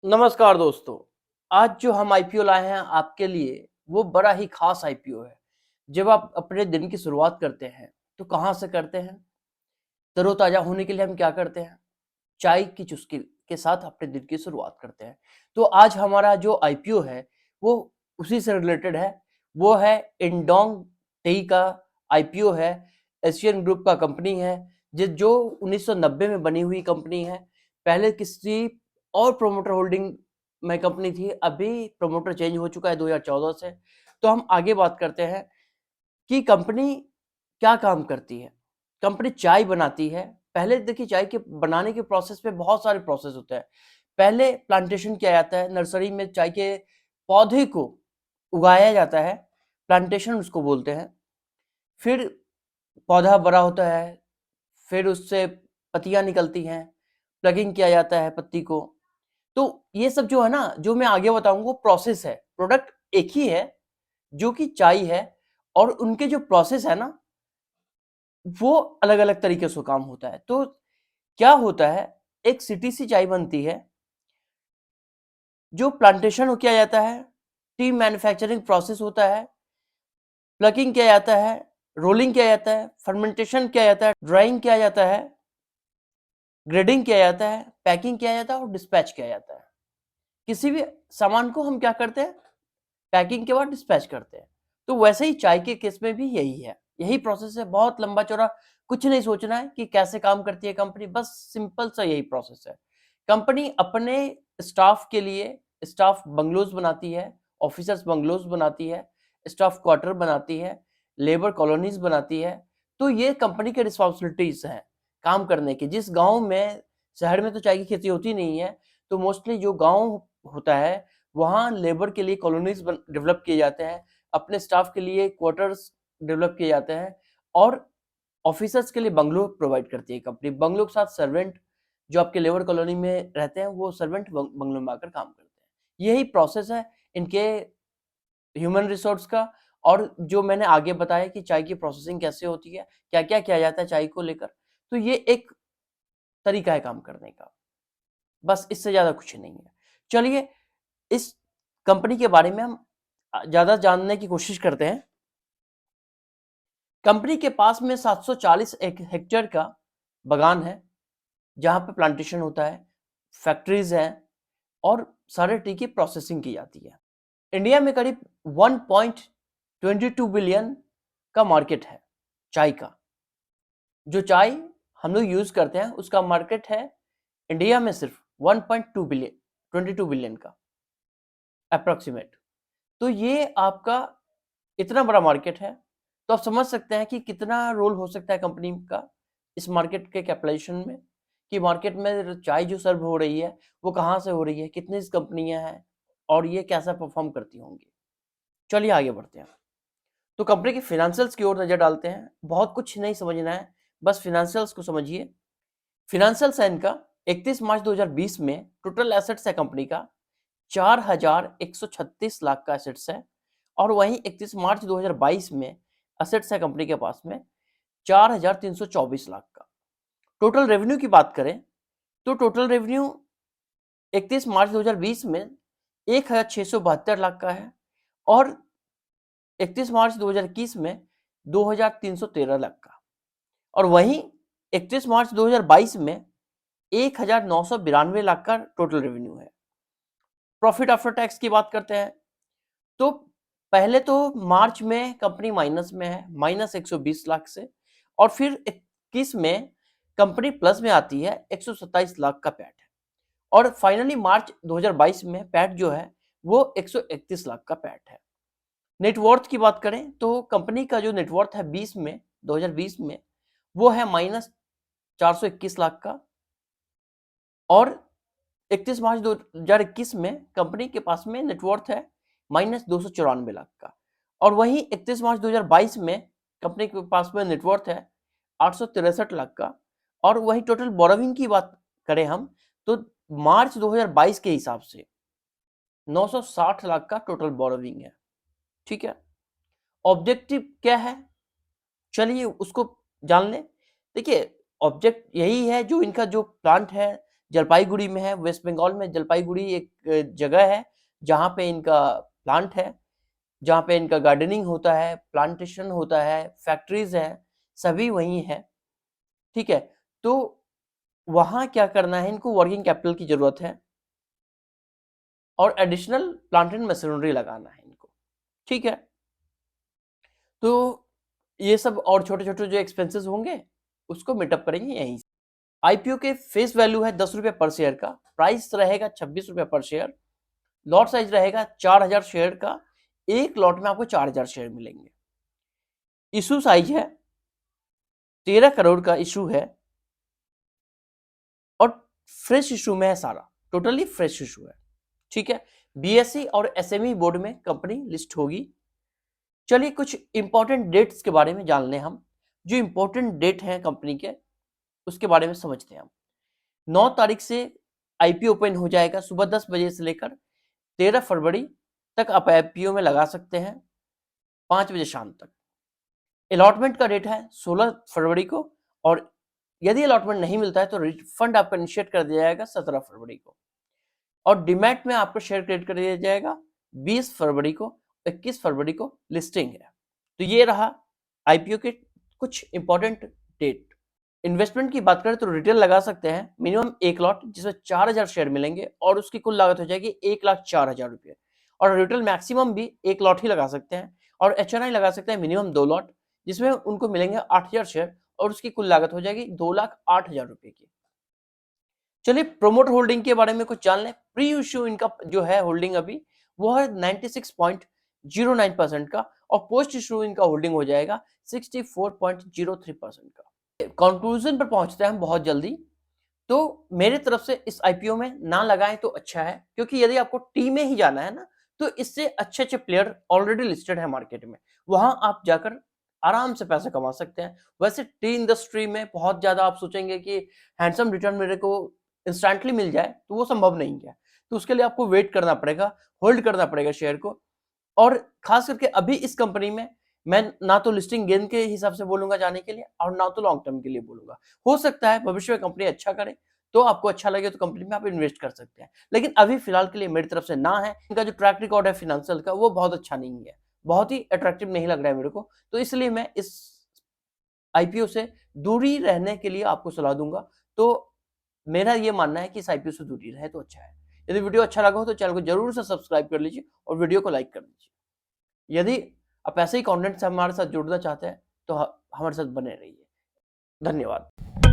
नमस्कार दोस्तों। आज जो हम आईपीओ लाए हैं आपके लिए, वो बड़ा ही खास आईपीओ है। जब आप अपने दिन की शुरुआत करते हैं, तो कहाँ से करते हैं? तरोताज़ा होने के लिए हम क्या करते हैं? चाय की चुस्की के साथ अपने दिन की शुरुआत करते हैं। तो आज हमारा जो आईपीओ है, वो उसी से रिलेटेड है। वो है इंडोंग टी का आईपीओ है। एशियन ग्रुप का कंपनी है, जो 1990 में बनी हुई कंपनी है। पहले किसी और प्रोमोटर होल्डिंग में कंपनी थी, अभी प्रोमोटर चेंज हो चुका है 2014 से। तो हम आगे बात करते हैं कि कंपनी क्या काम करती है। कंपनी चाय बनाती है। पहले देखिए, चाय के बनाने के प्रोसेस में बहुत सारे प्रोसेस होते हैं। पहले प्लांटेशन किया जाता है, नर्सरी में चाय के पौधे को उगाया जाता है, प्लांटेशन उसको बोलते हैं। फिर पौधा बड़ा होता है, फिर उससे पत्तियां निकलती हैं, प्लगिंग किया जाता है पत्ती को। तो ये सब जो है ना, जो मैं आगे बताऊंगा, वो प्रोसेस है। प्रोडक्ट एक ही है, जो कि चाय है, और उनके जो प्रोसेस है ना, वो अलग अलग तरीके से काम होता है। तो क्या होता है, एक सिटी सी चाय बनती है, जो प्लांटेशन किया जाता है, टी मैन्युफैक्चरिंग प्रोसेस होता है, प्लकिंग किया जाता है, रोलिंग किया जाता है, फर्मेंटेशन किया जाता है, ड्राइंग किया जाता है, ग्रेडिंग किया जाता है, पैकिंग किया जाता है और डिस्पैच किया जाता है। किसी भी सामान को हम क्या करते हैं, पैकिंग के बाद डिस्पैच करते हैं। तो वैसे ही चाय के केस में भी यही है, यही प्रोसेस है। बहुत लंबा चौड़ा कुछ नहीं सोचना है कि कैसे काम करती है कंपनी, बस सिंपल सा यही प्रोसेस है। कंपनी अपने स्टाफ के लिए स्टाफ बंगलोज बनाती है, ऑफिसर्स बंगलोज बनाती है, स्टाफ क्वार्टर बनाती है, लेबर कॉलोनीज बनाती है। तो ये कंपनी के रिस्पॉन्सिबिलिटीज हैं काम करने की। जिस गांव में, शहर में तो चाय की खेती होती नहीं है, तो मोस्टली जो गांव होता है, वहाँ लेबर के लिए कॉलोनीज डेवलप किए जाते हैं, अपने स्टाफ के लिए क्वार्टर्स डेवलप किए जाते हैं, और ऑफिसर्स के लिए बंगलो प्रोवाइड करती है कंपनी। बंगलो के साथ सर्वेंट जो आपके लेबर कॉलोनी में रहते हैं, वो सर्वेंट बंगलो में आकर काम करते हैं। यही प्रोसेस है इनके ह्यूमन रिसोर्स का। और जो मैंने आगे बताया कि चाय की प्रोसेसिंग कैसे होती है, क्या क्या किया जाता है चाय को लेकर, तो ये एक तरीका है काम करने का, बस इससे ज्यादा कुछ नहीं है। चलिए, इस कंपनी के बारे में हम ज्यादा जानने की कोशिश करते हैं। कंपनी के पास में 740 हेक्टेयर का बगान है, जहां पे प्लांटेशन होता है, फैक्ट्रीज हैं, और सारे टी की प्रोसेसिंग की जाती है। इंडिया में करीब 1.22 बिलियन का मार्केट है चाय का। जो चाय हम लोग यूज करते हैं, उसका मार्केट है इंडिया में सिर्फ 1.2 बिलियन 22 बिलियन का अप्रोक्सीमेट। तो ये आपका इतना बड़ा मार्केट है। तो आप समझ सकते हैं कि कितना रोल हो सकता है कंपनी का इस मार्केट के कैपिटलाइजेशन में, कि मार्केट में चाय जो सर्व हो रही है, वो कहाँ से हो रही है, कितनी कंपनियां हैं, और ये कैसा परफॉर्म करती होंगी। चलिए आगे बढ़ते हैं। तो कंपनी के फिनेंशियल्स की ओर नजर डालते हैं। बहुत कुछ नहीं समझना है, बस फिनेंशियल्स को समझिए। फिनेंशियल्स है इनका। 31 मार्च 2020 में टोटल एसेट्स है कंपनी का 4,136 लाख का एसेट्स है। और वहीं 31 मार्च 2022 में एसेट्स है कंपनी के पास में 4,324 लाख का। टोटल रेवेन्यू की बात करें, तो टोटल रेवेन्यू 31 मार्च 2020 में 1,672 लाख का है, और 31 मार्च 2021 में 2,313 लाख का। और वहीं 31 मार्च 2022 में 1,992 लाख का टोटल रेवेन्यू है। प्रॉफिट आफ्टर टैक्स की बात करते हैं, तो पहले तो मार्च में कंपनी माइनस में है, -120 लाख से, और फिर 21 में कंपनी प्लस में आती है, 127 लाख का पैट है। और फाइनली मार्च 2022 में पैट जो है, वो 131 लाख का पैट है। नेटवर्थ की बात करें, तो कंपनी का जो नेटवर्थ है 2020 में, वो है -421 लाख का। और 31 मार्च 2021 में कंपनी के पास में नेटवर्थ है -294 लाख का। और वहीं 31 मार्च 2022 में कंपनी के पास में नेटवर्थ है 863 लाख का। और वहीं टोटल बोरोविंग की बात करें हम, तो मार्च 2022 के हिसाब से 960 लाख का टोटल बोरोविंग है। ठीक है, ऑब्जेक्टिव क्या है, चलिए उसको जान लें। देखिए, ऑब्जेक्ट यही है, जो इनका जो प्लांट है, जलपाईगुड़ी में है, वेस्ट बंगाल में। जलपाईगुड़ी एक जगह है जहाँ पे इनका प्लांट है, जहाँ पे इनका गार्डनिंग होता है, प्लांटेशन होता है, फैक्ट्रीज है, सभी वहीं है। ठीक है, तो वहाँ क्या करना है, इनको वर्किंग कैपिटल की जरूरत है और एडिशनल प्लांट एंड मशीनरी लगाना है इनको। ठीक है, तो ये सब और छोटे छोटे जो एक्सपेंसेस होंगे उसको मीटअप करेंगे यहीं से। आईपीओ के फेस वैल्यू है 10 रुपये पर शेयर का, प्राइस रहेगा 26 रुपये पर शेयर, लॉट साइज रहेगा 4000 शेयर का, एक लॉट में आपको 4000 शेयर मिलेंगे। इशू साइज है 13 करोड़ का इशू है और फ्रेश इशू में है सारा, टोटली फ्रेश इशू है। ठीक है, बीएसई और एसएमई बोर्ड में कंपनी लिस्ट होगी। चलिए कुछ इंपॉर्टेंट डेट्स के बारे में जान लें हम, जो इंपॉर्टेंट डेट है कंपनी के उसके बारे में समझते हैं हम। 9 तारीख से आईपीओ ओपन हो जाएगा, सुबह 10 बजे से लेकर 13 फरवरी तक आप आईपीओ में लगा सकते हैं, 5 बजे शाम तक। अलॉटमेंट का डेट है 16 फरवरी को, और यदि अलॉटमेंट नहीं मिलता है तो रिफंड आपका इनिशिएट कर दिया जाएगा 17 फरवरी को, और डीमैट में आपको शेयर क्रेडिट कर दिया जाएगा 20 फरवरी को, 21 फरवरी को लिस्टिंग है। तो ये रहा आईपीओ के कुछ इंपॉर्टेंट डेट। इन्वेस्टमेंट की बात करें तो रिटेल लगा सकते हैं मिनिमम 1 लॉट, जिसमें 4000 शेयर मिलेंगे और उसकी कुल लागत हो जाएगी 1,04,000 रुपये। और रिटेल मैक्सिमम भी 1 लॉट ही लगा सकते हैं, और एचएनआई लगा सकते हैं मिनिमम 2 लॉट, जिसमें उनको मिलेंगे 8000 शेयर और उसकी कुल लागत हो जाएगी 2,08,000 रुपये की। चलिए प्रोमोटर होल्डिंग के बारे में कुछ जान लें। प्री इश्यू इनका जो है होल्डिंग अभी वो है 96.09% का, और पोस्ट इश्यू इनका होल्डिंग हो जाएगा 64.03% का। कंक्लूजन पर पहुंचते हैं हम बहुत जल्दी। तो मेरे तरफ से इस आईपीओ में ना लगाएं तो अच्छा है, क्योंकि यदि आपको टी में ही जाना है ना, तो इससे अच्छे अच्छे प्लेयर ऑलरेडी लिस्टेड है मार्केट में, वहां आप जाकर आराम से पैसा कमा सकते हैं। वैसे टी इंडस्ट्री में बहुत ज्यादा आप सोचेंगे कि हैंडसम रिटर्न मेरे को इंस्टेंटली मिल जाए, तो वो संभव नहीं है। तो उसके लिए आपको वेट करना पड़ेगा, होल्ड करना पड़ेगा शेयर को। और खास करके अभी इस कंपनी में मैं ना तो लिस्टिंग गेन के हिसाब से बोलूंगा जाने के लिए, और ना तो लॉन्ग टर्म के लिए बोलूंगा। हो सकता है भविष्य में कंपनी अच्छा करे, तो आपको अच्छा लगे तो कंपनी में आप इन्वेस्ट कर सकते हैं, लेकिन अभी फिलहाल के लिए मेरी तरफ से ना है। इनका जो ट्रैक रिकॉर्ड है फाइनेंशियल का वो बहुत अच्छा नहीं है, बहुत ही अट्रैक्टिव नहीं लग रहा है मेरे को, तो इसलिए मैं इस आईपीओ से दूरी रहने के लिए आपको सलाह दूंगा। तो मेरा ये मानना है कि इस आईपीओ से दूरी रहे तो अच्छा है। यदि वीडियो अच्छा लगा हो तो चैनल को जरूर से सब्सक्राइब कर लीजिए और वीडियो को लाइक कर दीजिए। यदि आप ऐसे ही कंटेंट से हमारे साथ जुड़ना चाहते हैं तो हमारे साथ बने रहिए। धन्यवाद।